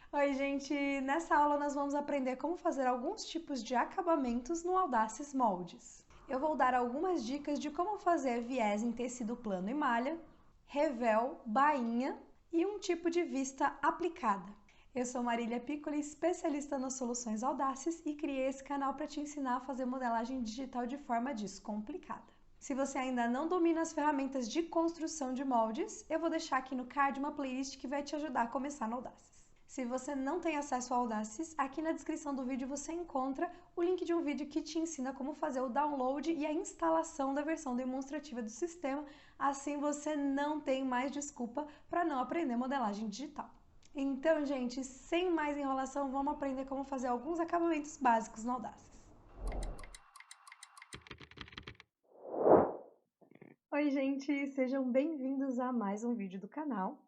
Oi, gente! Nessa aula nós vamos aprender como fazer alguns tipos de acabamentos no Audaces Moldes. Eu vou dar algumas dicas de como fazer viés em tecido plano e malha, revel, bainha e um tipo de vista aplicada. Eu sou Marília Piccoli, especialista nas soluções Audaces e criei esse canal para te ensinar a fazer modelagem digital de forma descomplicada. Se você ainda não domina as ferramentas de construção de moldes, eu vou deixar aqui no card uma playlist que vai te ajudar a começar no Audaces. Se você não tem acesso ao Audaces, aqui na descrição do vídeo você encontra o link de um vídeo que te ensina como fazer o download e a instalação da versão demonstrativa do sistema, assim você não tem mais desculpa para não aprender modelagem digital. Então, gente, sem mais enrolação, vamos aprender como fazer alguns acabamentos básicos no Audaces. Oi, gente! Sejam bem-vindos a mais um vídeo do canal.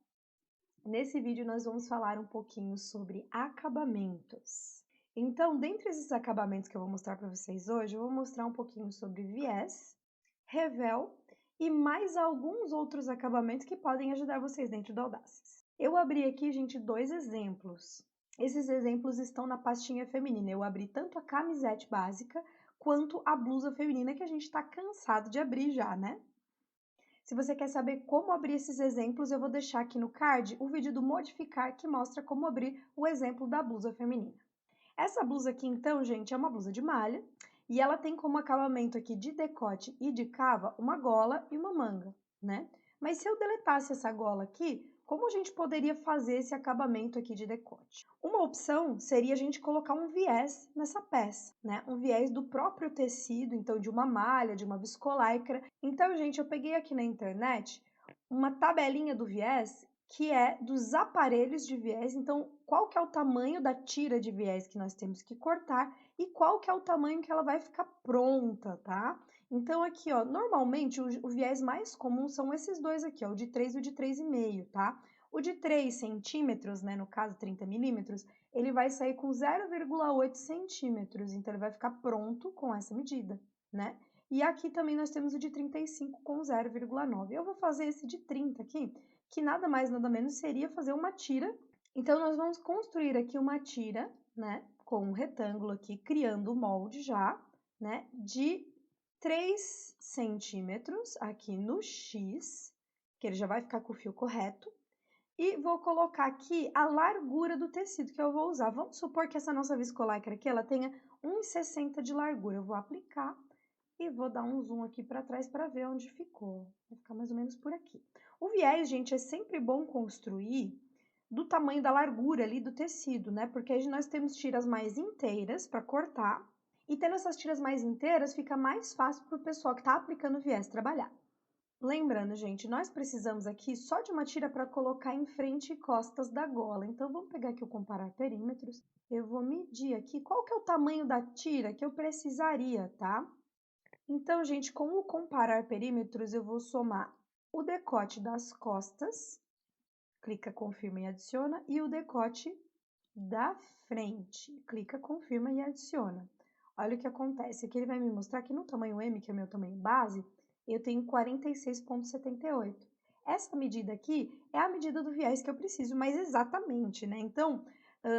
Nesse vídeo nós vamos falar um pouquinho sobre acabamentos. Então, dentre esses acabamentos que eu vou mostrar para vocês hoje, eu vou mostrar um pouquinho sobre viés, revel e mais alguns outros acabamentos que podem ajudar vocês dentro do Audaces. Eu abri aqui, gente, dois exemplos. Esses exemplos estão na pastinha feminina. Eu abri tanto a camisete básica quanto a blusa feminina, que a gente está cansado de abrir já, né? Se você quer saber como abrir esses exemplos, eu vou deixar aqui no card o vídeo do modificar que mostra como abrir o exemplo da blusa feminina. Essa blusa aqui, então, gente, é uma blusa de malha e ela tem como acabamento aqui de decote e de cava uma gola e uma manga, né? Mas se eu deletasse essa gola aqui, como a gente poderia fazer esse acabamento aqui de decote? Uma opção seria a gente colocar um viés nessa peça, né? Um viés do próprio tecido, então de uma malha, de uma viscolaicra. Então, gente, eu peguei aqui na internet uma tabelinha do viés que é dos aparelhos de viés, então qual que é o tamanho da tira de viés que nós temos que cortar e qual que é o tamanho que ela vai ficar pronta, tá? Então aqui, ó, normalmente o viés mais comum são esses dois aqui, ó, o de 3 e o de 3,5, tá? O de 3 centímetros, né, no caso 30 milímetros, ele vai sair com 0,8 centímetros, então ele vai ficar pronto com essa medida, né? E aqui também nós temos o de 35 com 0,9. Eu vou fazer esse de 30 aqui, que nada mais nada menos seria fazer uma tira. Então nós vamos construir aqui uma tira, né, com um retângulo aqui, criando o molde já, né, de 3 centímetros aqui no X, que ele já vai ficar com o fio correto, e vou colocar aqui a largura do tecido que eu vou usar. Vamos supor que essa nossa viscolaicra aqui, ela tenha 1,60 de largura. Eu vou aplicar e vou dar um zoom aqui para trás para ver onde ficou. Vai ficar mais ou menos por aqui. O viés, gente, é sempre bom construir do tamanho da largura ali do tecido, né? Porque aí nós temos tiras mais inteiras para cortar. E tendo essas tiras mais inteiras, fica mais fácil para o pessoal que está aplicando viés trabalhar. Lembrando, gente, nós precisamos aqui só de uma tira para colocar em frente e costas da gola. Então, vamos pegar aqui o comparar perímetros. Eu vou medir aqui qual que é o tamanho da tira que eu precisaria, tá? Então, gente, com o comparar perímetros, eu vou somar o decote das costas, clica, confirma e adiciona, e o decote da frente, clica, confirma e adiciona. Olha o que acontece, aqui ele vai me mostrar que no tamanho M, que é o meu tamanho base, eu tenho 46,78. Essa medida aqui é a medida do viés que eu preciso, mas exatamente, né? Então,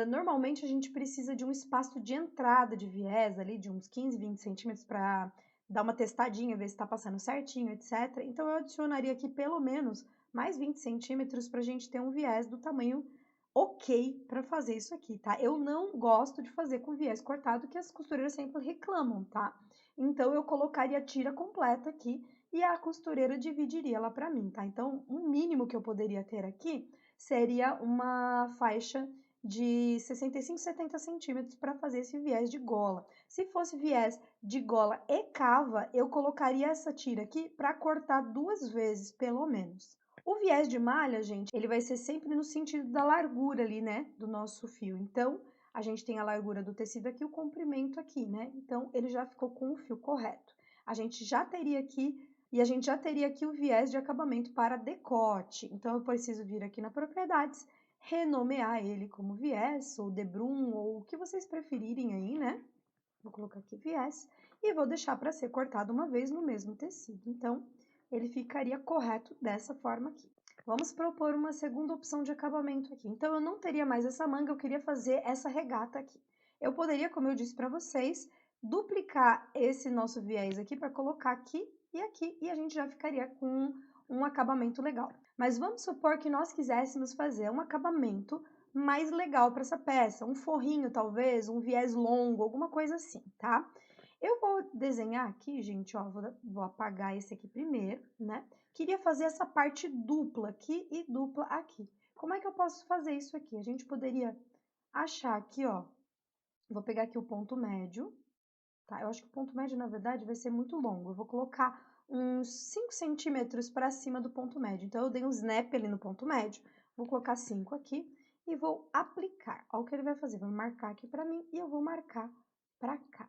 normalmente a gente precisa de um espaço de entrada de viés ali, de uns 15, 20 centímetros para dar uma testadinha, ver se está passando certinho, etc. Então, eu adicionaria aqui pelo menos mais 20 centímetros para a gente ter um viés do tamanho ok para fazer isso aqui, tá? Eu não gosto de fazer com viés cortado, que as costureiras sempre reclamam, tá? Então, eu colocaria a tira completa aqui e a costureira dividiria ela para mim, tá? Então, o mínimo que eu poderia ter aqui seria uma faixa de 65, 70 centímetros para fazer esse viés de gola. Se fosse viés de gola e cava, eu colocaria essa tira aqui para cortar 2 vezes, pelo menos. O viés de malha, gente, ele vai ser sempre no sentido da largura ali, né, do nosso fio. Então, a gente tem a largura do tecido aqui, o comprimento aqui, né? Então, ele já ficou com o fio correto. A gente já teria aqui, e a gente já teria aqui o viés de acabamento para decote. Então, eu preciso vir aqui na propriedades, renomear ele como viés, ou debrum, ou o que vocês preferirem aí, né? Vou colocar aqui viés, e vou deixar para ser cortado uma vez no mesmo tecido. Então, ele ficaria correto dessa forma aqui. vamos propor uma segunda opção de acabamento aqui. Então, eu não teria mais essa manga, eu queria fazer essa regata aqui. Eu poderia, como eu disse para vocês, duplicar esse nosso viés aqui para colocar aqui, e a gente já ficaria com um acabamento legal. Mas vamos supor que nós quiséssemos fazer um acabamento mais legal para essa peça, um forrinho talvez, um viés longo, alguma coisa assim, tá? Eu vou desenhar aqui, gente, ó, vou apagar esse aqui primeiro, né? Queria fazer essa parte dupla aqui e dupla aqui. Como é que eu posso fazer isso aqui? A gente poderia achar aqui, ó, vou pegar aqui o ponto médio, tá? Eu acho que o ponto médio, na verdade, vai ser muito longo. Eu vou colocar uns 5 centímetros para cima do ponto médio. Então, eu dei um snap ali no ponto médio, vou colocar 5 aqui e vou aplicar. Olha o que ele vai fazer, vai marcar aqui para mim e eu vou marcar para cá.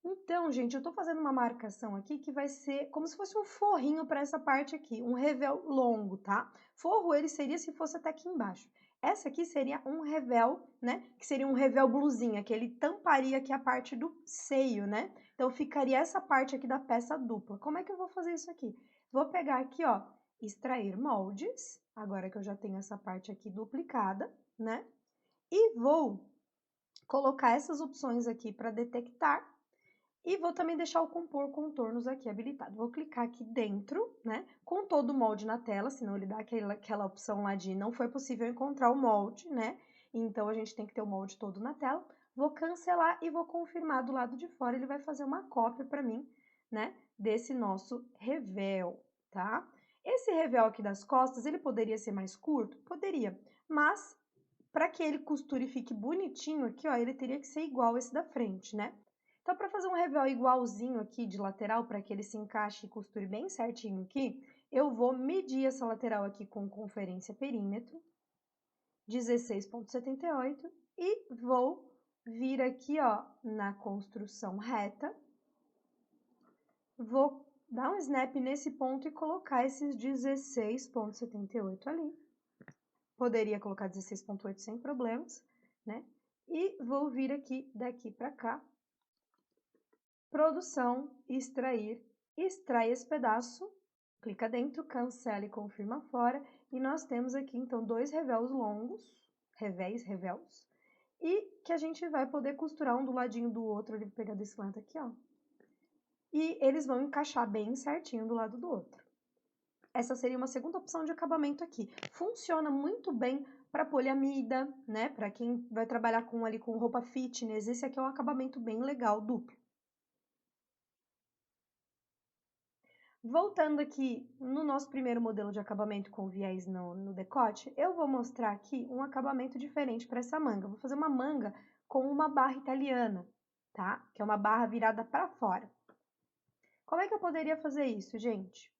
Então, gente, eu tô fazendo uma marcação aqui que vai ser como se fosse um forrinho para essa parte aqui, um revel longo, tá? Forro ele seria se fosse até aqui embaixo. Essa aqui seria um revel, né? Que seria um revel blusinha, que ele tamparia aqui a parte do seio, né? Então, ficaria essa parte aqui da peça dupla. Como é que eu vou fazer isso aqui? Vou pegar aqui, ó, extrair moldes, agora que eu já tenho essa parte aqui duplicada, né? E vou colocar essas opções aqui para detectar. E vou também deixar o compor contornos aqui habilitado. Vou clicar aqui dentro, né, com todo o molde na tela, senão ele dá aquela opção lá de não foi possível encontrar o molde, né? Então, a gente tem que ter o molde todo na tela. Vou cancelar e vou confirmar do lado de fora, ele vai fazer uma cópia para mim, né, desse nosso revel, tá? Esse revel aqui das costas, ele poderia ser mais curto? Poderia, mas para que ele costure e fique bonitinho aqui, ó, ele teria que ser igual esse da frente, né? Então, para fazer um revel igualzinho aqui de lateral, para que ele se encaixe e costure bem certinho aqui, eu vou medir essa lateral aqui com conferência perímetro, 16,78, e vou vir aqui, ó, na construção reta, vou dar um snap nesse ponto e colocar esses 16,78 ali. Poderia colocar 16,8 sem problemas, né? E vou vir aqui, daqui para cá, produção, extrair, extrai esse pedaço, clica dentro, cancela e confirma fora, e nós temos aqui, então, dois revéus longos, revéis, e que a gente vai poder costurar um do ladinho do outro, ele vai pegar desse lado aqui, ó, e eles vão encaixar bem certinho do lado do outro. Essa seria uma segunda opção de acabamento aqui. Funciona muito bem para poliamida, né, para quem vai trabalhar ali com roupa fitness, esse aqui é um acabamento bem legal, duplo. Voltando aqui no nosso primeiro modelo de acabamento com viés no decote, eu vou mostrar aqui um acabamento diferente para essa manga. Vou fazer uma manga com uma barra italiana, tá? Que é uma barra virada para fora. Como é que eu poderia fazer isso, gente?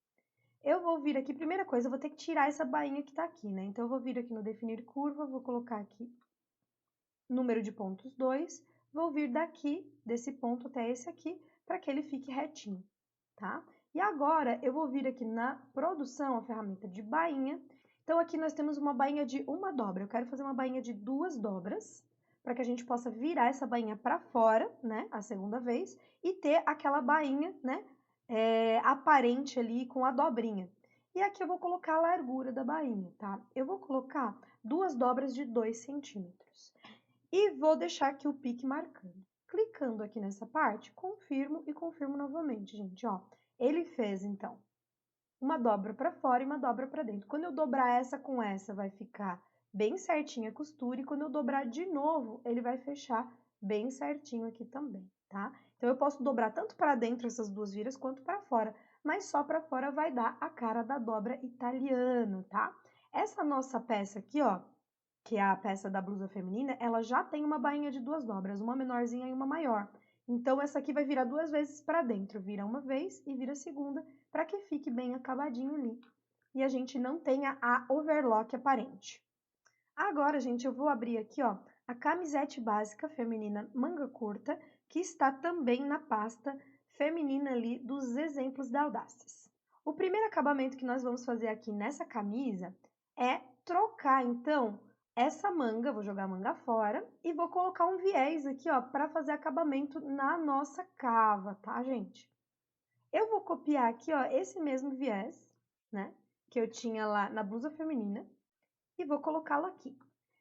Eu vou vir aqui, primeira coisa, eu vou ter que tirar essa bainha que tá aqui, né? Então, eu vou vir aqui no definir curva, vou colocar aqui número de pontos 2, vou vir daqui, desse ponto até esse aqui, para que ele fique retinho, tá? E agora, eu vou vir aqui na produção, a ferramenta de bainha. Então, aqui nós temos uma bainha de uma dobra. Eu quero fazer uma bainha de 2 dobras, para que a gente possa virar essa bainha para fora, né, a segunda vez, e ter aquela bainha, né, aparente ali com a dobrinha. E aqui eu vou colocar a largura da bainha, tá? Eu vou colocar 2 dobras de 2 centímetros. E vou deixar aqui o pique marcando. Clicando aqui nessa parte, confirmo e confirmo novamente, gente, ó. Ele fez, então, uma dobra para fora e uma dobra para dentro. Quando eu dobrar essa com essa, vai ficar bem certinha a costura. E quando eu dobrar de novo, ele vai fechar bem certinho aqui também, tá? Então, eu posso dobrar tanto para dentro essas duas viras, quanto para fora. Mas só para fora vai dar a cara da dobra italiana, tá? Essa nossa peça aqui, ó, que é a peça da blusa feminina, ela já tem uma bainha de 2 dobras, uma menorzinha e uma maior. Então, essa aqui vai virar 2 vezes para dentro, vira uma vez e vira a segunda, para que fique bem acabadinho ali. E a gente não tenha a overlock aparente. Agora, gente, eu vou abrir aqui, ó, a camisete básica feminina manga curta, que está também na pasta feminina ali dos exemplos da Audaces. O primeiro acabamento que nós vamos fazer aqui nessa camisa é trocar, então, essa manga, vou jogar a manga fora, e vou colocar um viés aqui, ó, para fazer acabamento na nossa cava, tá, gente? Eu vou copiar aqui, ó, esse mesmo viés, né, que eu tinha lá na blusa feminina e vou colocá-lo aqui.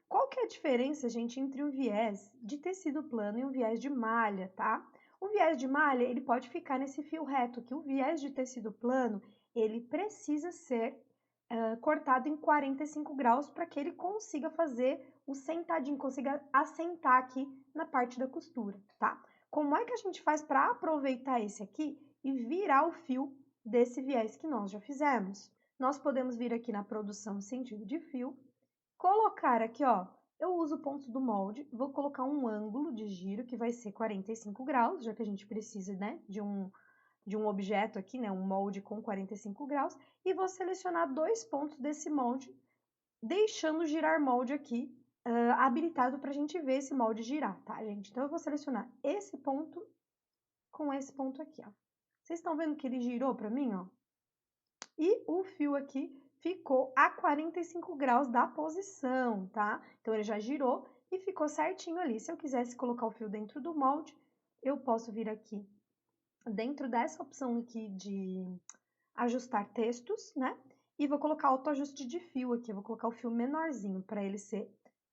Qual que é a diferença, gente, entre um viés de tecido plano e um viés de malha, tá? O viés de malha, ele pode ficar nesse fio reto, que o viés de tecido plano, ele precisa ser cortado em 45 graus para que ele consiga fazer o sentadinho, consiga assentar aqui na parte da costura, tá? Como é que a gente faz para aproveitar esse aqui e virar o fio desse viés que nós já fizemos? Nós podemos vir aqui na produção sentido de fio, colocar aqui, ó, eu uso pontos do molde, vou colocar um ângulo de giro que vai ser 45 graus, já que a gente precisa, né, de um objeto aqui, né, um molde com 45 graus, e vou selecionar 2 pontos desse molde, deixando girar molde aqui, habilitado para a gente ver esse molde girar, tá, gente? Então, eu vou selecionar esse ponto com esse ponto aqui, ó. Vocês estão vendo que ele girou para mim, ó? E o fio aqui ficou a 45 graus da posição, tá? Então, ele já girou e ficou certinho ali. Se eu quisesse colocar o fio dentro do molde, eu posso vir aqui dentro dessa opção aqui de ajustar textos, né? E vou colocar autoajuste de fio aqui, eu vou colocar o fio menorzinho para ele ser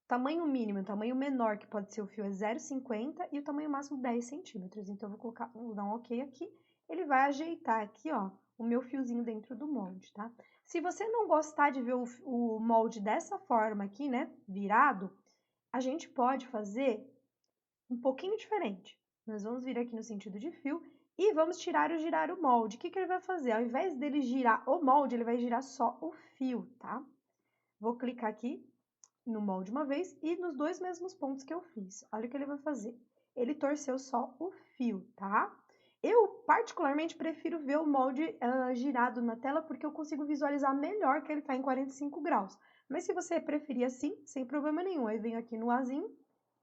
tamanho mínimo, tamanho menor que pode ser o fio é 0,50 e o tamanho máximo 10 centímetros. Então, eu vou colocar, vou dar um ok aqui, ele vai ajeitar aqui, ó, o meu fiozinho dentro do molde, tá? Se você não gostar de ver o molde dessa forma aqui, né, virado, a gente pode fazer um pouquinho diferente. Nós vamos vir aqui no sentido de fio e vamos tirar o girar o molde. O que que ele vai fazer? Ao invés dele girar o molde, ele vai girar só o fio, tá? Vou clicar aqui no molde uma vez e nos dois mesmos pontos que eu fiz. Olha o que ele vai fazer. Ele torceu só o fio, tá? Eu, particularmente, prefiro ver o molde girado na tela porque eu consigo visualizar melhor que ele tá em 45 graus. Mas se você preferir assim, sem problema nenhum. Aí venho aqui no Azinho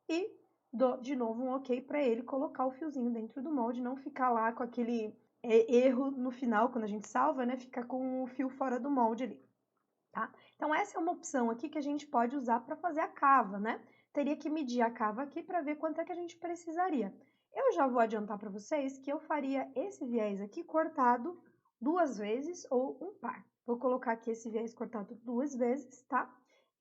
e dou de novo um ok para ele colocar o fiozinho dentro do molde, não ficar lá com aquele erro no final, quando a gente salva, né? Ficar com o fio fora do molde ali, tá? Então, essa é uma opção aqui que a gente pode usar para fazer a cava, né? Teria que medir a cava aqui para ver quanto é que a gente precisaria. Eu já vou adiantar para vocês que eu faria esse viés aqui cortado 2 vezes ou um par. Vou colocar aqui esse viés cortado 2 vezes, tá?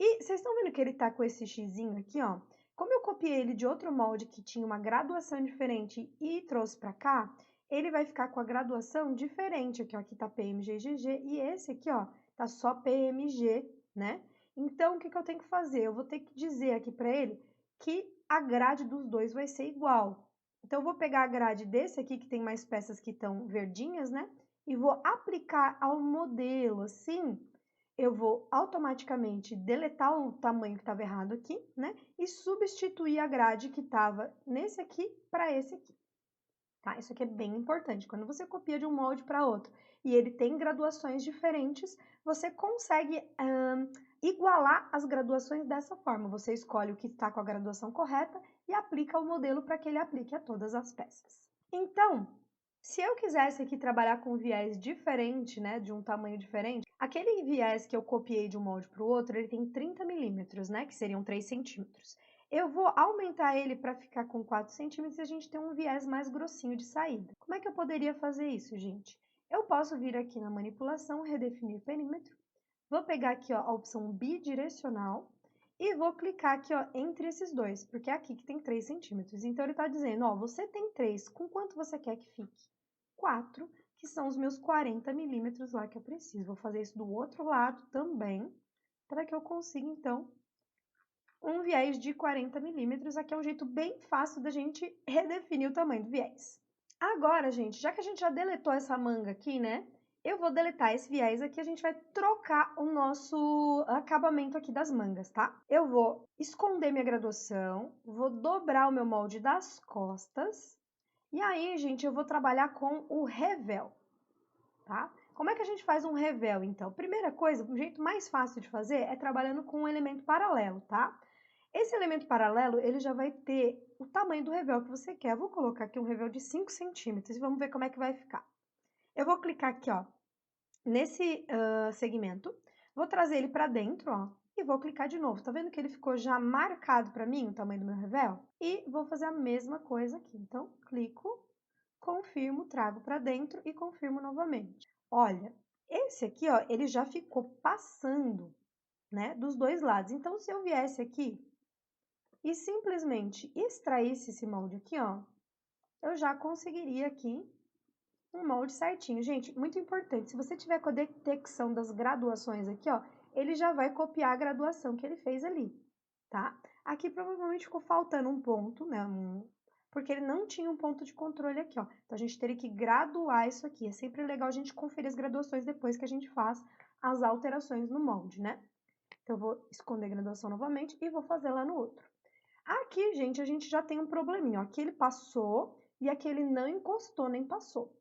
E vocês estão vendo que ele tá com esse xizinho aqui, ó? Como eu copiei ele de outro molde que tinha uma graduação diferente e trouxe para cá, ele vai ficar com a graduação diferente aqui, ó. Aqui tá PMG, GG e esse aqui, ó, tá só PMG, né? Então, o que que eu tenho que fazer? Eu vou ter que dizer aqui para ele que a grade dos dois vai ser igual. Então, eu vou pegar a grade desse aqui, que tem mais peças que estão verdinhas, né? E vou aplicar ao modelo, assim, eu vou automaticamente deletar o tamanho que estava errado aqui, né? E substituir a grade que estava nesse aqui para esse aqui. Tá? Isso aqui é bem importante. Quando você copia de um molde para outro e ele tem graduações diferentes, você consegue igualar as graduações dessa forma. Você escolhe o que está com a graduação correta e aplica o modelo para que ele aplique a todas as peças. Então, se eu quisesse aqui trabalhar com viés diferente, né, de um tamanho diferente, aquele viés que eu copiei de um molde para o outro, ele tem 30 milímetros, né, que seriam 3 centímetros. Eu vou aumentar ele para ficar com 4 centímetros e a gente tem um viés mais grossinho de saída. Como é que eu poderia fazer isso, gente? Eu posso vir aqui na manipulação, redefinir perímetro, vou pegar aqui, ó, a opção bidirecional e vou clicar aqui, ó, entre esses dois, porque é aqui que tem 3 centímetros. Então, ele está dizendo, ó, você tem 3, com quanto você quer que fique? 4, que são os meus 40 milímetros lá que eu preciso. Vou fazer isso do outro lado também, para que eu consiga, então, um viés de 40 milímetros. Aqui é um jeito bem fácil da gente redefinir o tamanho do viés. Agora, gente, já que a gente já deletou essa manga aqui, né? Eu vou deletar esse viés aqui, a gente vai trocar o nosso acabamento aqui das mangas, tá? Eu vou esconder minha graduação, vou dobrar o meu molde das costas, e aí, gente, eu vou trabalhar com o revel, tá? Como é que a gente faz um revel, então? Primeira coisa, o jeito mais fácil de fazer é trabalhando com um elemento paralelo, tá? Esse elemento paralelo, ele já vai ter o tamanho do revel que você quer. Eu vou colocar aqui um revel de 5 centímetros e vamos ver como é que vai ficar. Eu vou clicar aqui, ó, nesse segmento, vou trazer ele para dentro, ó, e vou clicar de novo. Tá vendo que ele ficou já marcado para mim, o tamanho do meu revel? E vou fazer a mesma coisa aqui. Então, clico, confirmo, trago para dentro e confirmo novamente. Olha, Esse aqui, ó, ele já ficou passando, né, dos dois lados. Então, se eu viesse aqui e simplesmente extraísse esse molde aqui, ó, eu já conseguiria aqui um molde certinho. Gente, muito importante, se você tiver com a detecção das graduações aqui, ó, ele já vai copiar a graduação que ele fez ali, tá? Aqui provavelmente ficou faltando um ponto, né, porque ele não tinha um ponto de controle aqui, ó. Então, a gente teria que graduar isso aqui. É sempre legal a gente conferir as graduações depois que a gente faz as alterações no molde, né? Então, eu vou esconder a graduação novamente e vou fazer lá no outro. Aqui, gente, a gente já tem um probleminha, ó. Aqui ele passou e aqui ele não encostou nem passou.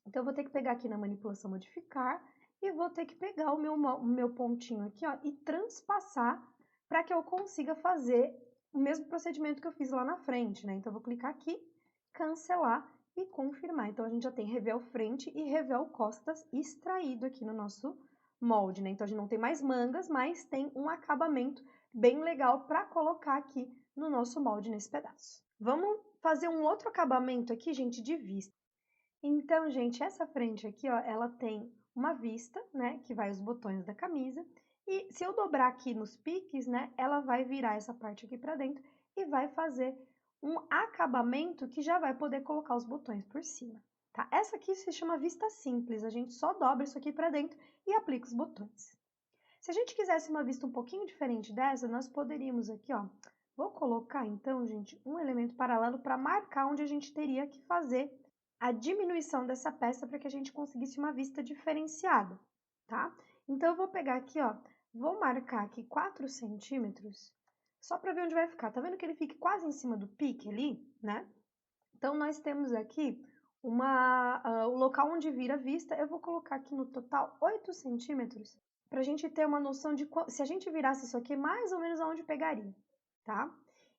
Então, eu vou ter que pegar aqui na manipulação modificar e vou ter que pegar o meu pontinho aqui, ó, e transpassar para que eu consiga fazer o mesmo procedimento que eu fiz lá na frente, né? Então, eu vou clicar aqui, cancelar e confirmar. Então, a gente já tem revel frente e revel costas extraído aqui no nosso molde, né? Então, a gente não tem mais mangas, mas tem um acabamento bem legal para colocar aqui no nosso molde nesse pedaço. Vamos fazer um outro acabamento aqui, gente, de vista. Então, gente, essa frente aqui, ó, ela tem uma vista, né, que vai os botões da camisa, e se eu dobrar aqui nos piques, né, ela vai virar essa parte aqui pra dentro e vai fazer um acabamento que já vai poder colocar os botões por cima, tá? Essa aqui se chama vista simples, a gente só dobra isso aqui pra dentro e aplica os botões. Se a gente quisesse uma vista um pouquinho diferente dessa, nós poderíamos aqui, ó, vou colocar então, gente, um elemento paralelo para marcar onde a gente teria que fazer a diminuição dessa peça para que a gente conseguisse uma vista diferenciada, tá? Então, eu vou pegar aqui, ó, vou marcar aqui 4 centímetros, só para ver onde vai ficar. Tá vendo que ele fica quase em cima do pique ali, né? Então, nós temos aqui o local onde vira a vista, eu vou colocar aqui no total 8 centímetros, para a gente ter uma noção de se a gente virasse isso aqui, mais ou menos aonde pegaria, tá?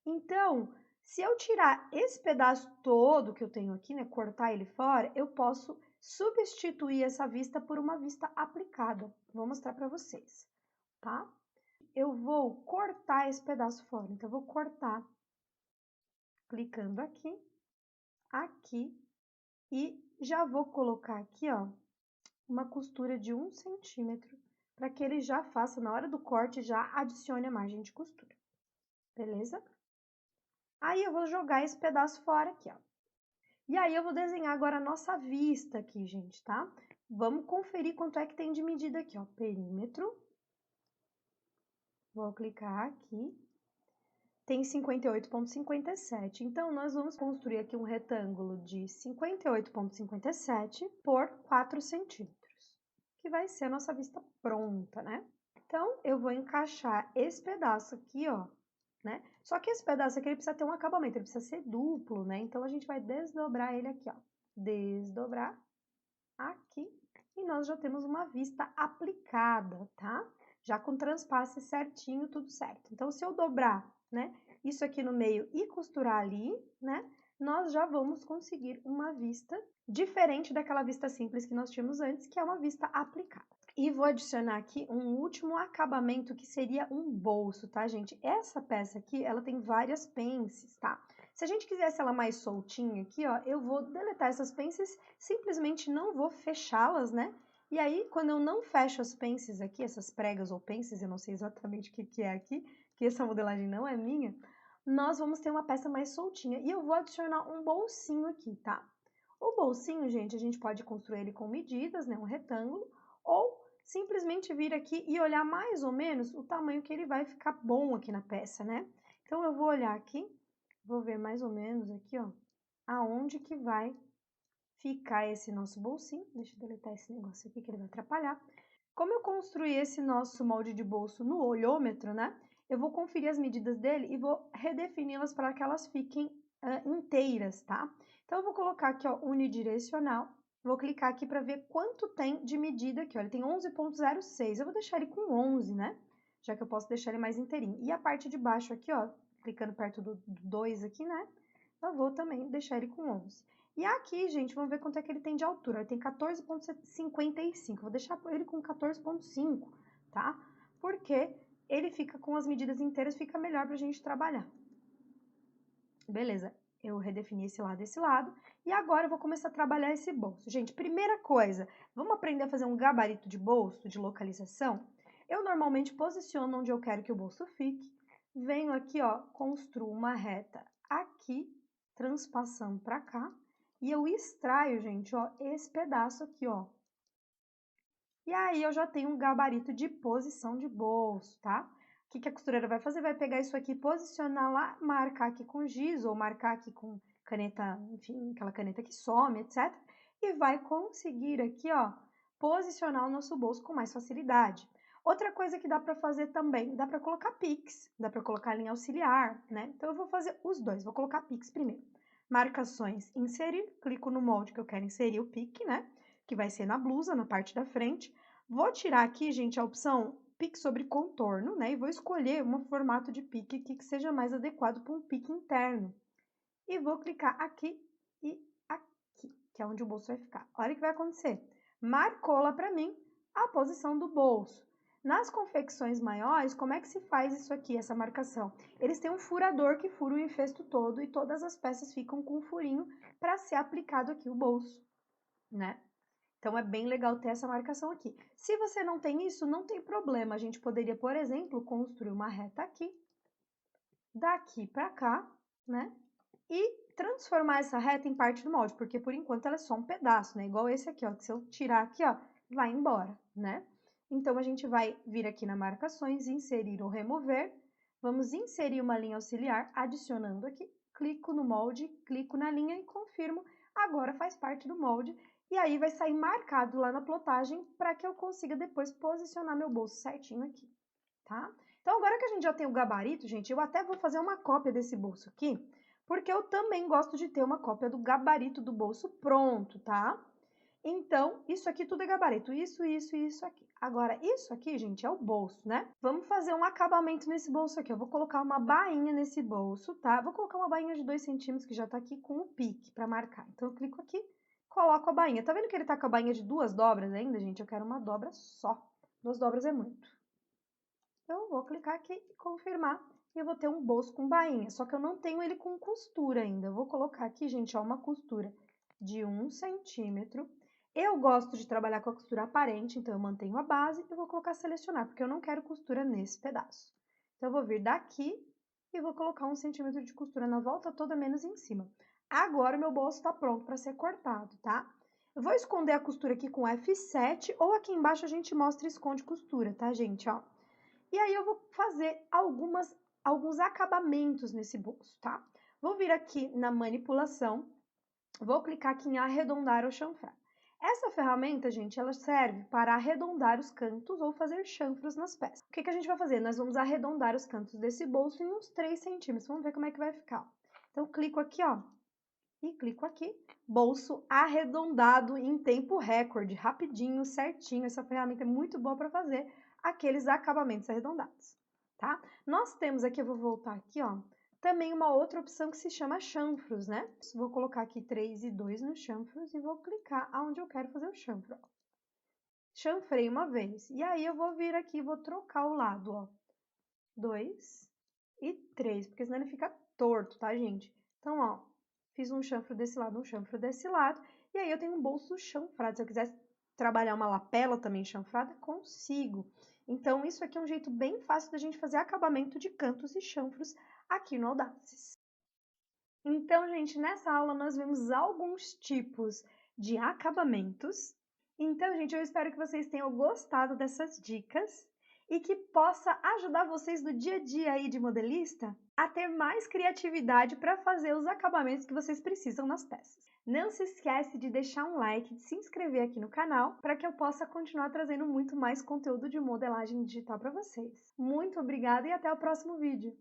Então, se eu tirar esse pedaço todo que eu tenho aqui, né, cortar ele fora, eu posso substituir essa vista por uma vista aplicada. Vou mostrar para vocês, tá? Eu vou cortar esse pedaço fora. Então, eu vou cortar clicando aqui, aqui, e já vou colocar aqui, ó, uma costura de 1 centímetro, para que ele já faça, na hora do corte, já adicione a margem de costura. Beleza? Aí, eu vou jogar esse pedaço fora aqui, ó. E aí, eu vou desenhar agora a nossa vista aqui, gente, tá? Vamos conferir quanto é que tem de medida aqui, ó. Perímetro. Vou clicar aqui. Tem 58,57. Então, nós vamos construir aqui um retângulo de 58,57 por 4 centímetros, que vai ser a nossa vista pronta, né? Então, eu vou encaixar esse pedaço aqui, ó, né? Só que esse pedaço aqui, ele precisa ter um acabamento, ele precisa ser duplo, né? Então, a gente vai desdobrar ele aqui, ó. Desdobrar aqui. E nós já temos uma vista aplicada, tá? Já com transpasse certinho, tudo certo. Então, se eu dobrar, né, isso aqui no meio e costurar ali, né, nós já vamos conseguir uma vista diferente daquela vista simples que nós tínhamos antes, que é uma vista aplicada. E vou adicionar aqui um último acabamento, que seria um bolso, tá, gente? Essa peça aqui, ela tem várias pences, tá? Se a gente quisesse ela mais soltinha aqui, ó, eu vou deletar essas pences, simplesmente não vou fechá-las, né? E aí, quando eu não fecho as pences aqui, essas pregas ou pences, eu não sei exatamente o que é aqui, que essa modelagem não é minha, nós vamos ter uma peça mais soltinha. E eu vou adicionar um bolsinho aqui, tá? O bolsinho, gente, a gente pode construir ele com medidas, né? Um retângulo, ou simplesmente vir aqui e olhar mais ou menos o tamanho que ele vai ficar bom aqui na peça, né? Então, eu vou olhar aqui, vou ver mais ou menos aqui, ó, aonde que vai ficar esse nosso bolsinho. Deixa eu deletar esse negócio aqui que ele vai atrapalhar. Como eu construí esse nosso molde de bolso no olhômetro, né? Eu vou conferir as medidas dele e vou redefini-las para que elas fiquem inteiras, tá? Então, eu vou colocar aqui, ó, unidirecional. Vou clicar aqui para ver quanto tem de medida aqui, ó. Ele tem 11,06. Eu vou deixar ele com 11, né? Já que eu posso deixar ele mais inteirinho. E a parte de baixo aqui, ó, clicando perto do 2 aqui, né? Eu vou também deixar ele com 11. E aqui, gente, vamos ver quanto é que ele tem de altura. Ele tem 14,55. Vou deixar ele com 14,5, tá? Porque ele fica com as medidas inteiras, fica melhor pra gente trabalhar. Beleza. Eu redefini esse lado, e agora eu vou começar a trabalhar esse bolso. Gente, primeira coisa, vamos aprender a fazer um gabarito de bolso, de localização? Eu normalmente posiciono onde eu quero que o bolso fique, venho aqui, ó, construo uma reta aqui, transpassando para cá, e eu extraio, gente, ó, esse pedaço aqui, ó. E aí eu já tenho um gabarito de posição de bolso, tá? O que a costureira vai fazer? Vai pegar isso aqui, posicionar lá, marcar aqui com giz ou marcar aqui com caneta, enfim, aquela caneta que some, etc. E vai conseguir aqui, ó, posicionar o nosso bolso com mais facilidade. Outra coisa que dá para fazer também, dá para colocar Pix, dá para colocar linha auxiliar, né? Então eu vou fazer os dois, vou colocar Pix primeiro. Marcações, inserir, clico no molde que eu quero inserir o Pix, né? Que vai ser na blusa, na parte da frente. Vou tirar aqui, gente, a opção pique sobre contorno, né? E vou escolher um formato de pique aqui que seja mais adequado para um pique interno. E vou clicar aqui e aqui, que é onde o bolso vai ficar. Olha o que vai acontecer. Marcou lá para mim a posição do bolso. Nas confecções maiores, como é que se faz isso aqui, essa marcação? Eles têm um furador que fura o envesto todo e todas as peças ficam com um furinho para ser aplicado aqui o bolso, né? Então, é bem legal ter essa marcação aqui. Se você não tem isso, não tem problema. A gente poderia, por exemplo, construir uma reta aqui, daqui para cá, né? E transformar essa reta em parte do molde, porque por enquanto ela é só um pedaço, né? Igual esse aqui, ó, que se eu tirar aqui, ó, vai embora, né? Então, a gente vai vir aqui na marcações, inserir ou remover. Vamos inserir uma linha auxiliar, adicionando aqui. Clico no molde, clico na linha e confirmo. Agora faz parte do molde. E aí vai sair marcado lá na plotagem para que eu consiga depois posicionar meu bolso certinho aqui, tá? Então, agora que a gente já tem o gabarito, gente, eu até vou fazer uma cópia desse bolso aqui, porque eu também gosto de ter uma cópia do gabarito do bolso pronto, tá? Então, isso aqui tudo é gabarito, isso aqui. Agora, isso aqui, gente, é o bolso, né? Vamos fazer um acabamento nesse bolso aqui. Eu vou colocar uma bainha nesse bolso, tá? Vou colocar uma bainha de 2 centímetros que já tá aqui com o pique para marcar. Então, eu clico aqui, coloco a bainha. Tá vendo que ele tá com a bainha de 2 dobras ainda, gente? Eu quero uma dobra só. 2 dobras é muito. Então, eu vou clicar aqui e confirmar. E eu vou ter um bolso com bainha. Só que eu não tenho ele com costura ainda. Eu vou colocar aqui, gente, ó, uma costura de 1 centímetro. Eu gosto de trabalhar com a costura aparente, então eu mantenho a base e vou colocar selecionar, porque eu não quero costura nesse pedaço. Então, eu vou vir daqui e vou colocar 1 centímetro de costura na volta toda, menos em cima. Agora, o meu bolso está pronto para ser cortado, tá? Eu vou esconder a costura aqui com F7, ou aqui embaixo a gente mostra e esconde costura, tá, gente? Ó. E aí, eu vou fazer alguns acabamentos nesse bolso, tá? Vou vir aqui na manipulação, vou clicar aqui em arredondar ou chanfrar. Essa ferramenta, gente, ela serve para arredondar os cantos ou fazer chanfros nas peças. O que a gente vai fazer? Nós vamos arredondar os cantos desse bolso em uns 3 centímetros. Vamos ver como é que vai ficar. Então, clico aqui, ó, e clico aqui. Bolso arredondado em tempo recorde, rapidinho, certinho. Essa ferramenta é muito boa para fazer aqueles acabamentos arredondados, tá? Nós temos aqui, eu vou voltar aqui, ó, também uma outra opção que se chama chanfros, né? Vou colocar aqui 3 e 2 no chanfros e vou clicar aonde eu quero fazer o chanfro. Ó. Chanfrei uma vez. E aí, eu vou vir aqui e vou trocar o lado, ó. 2 e 3, porque senão ele fica torto, tá, gente? Então, ó, fiz um chanfro desse lado, um chanfro desse lado. E aí, eu tenho um bolso chanfrado. Se eu quiser trabalhar uma lapela também chanfrada, consigo. Então, isso aqui é um jeito bem fácil da gente fazer acabamento de cantos e chanfros aqui no Audaces. Então, gente, nessa aula nós vimos alguns tipos de acabamentos. Então, gente, eu espero que vocês tenham gostado dessas dicas e que possa ajudar vocês no dia a dia aí de modelista a ter mais criatividade para fazer os acabamentos que vocês precisam nas peças. Não se esquece de deixar um like, de se inscrever aqui no canal para que eu possa continuar trazendo muito mais conteúdo de modelagem digital para vocês. Muito obrigada e até o próximo vídeo!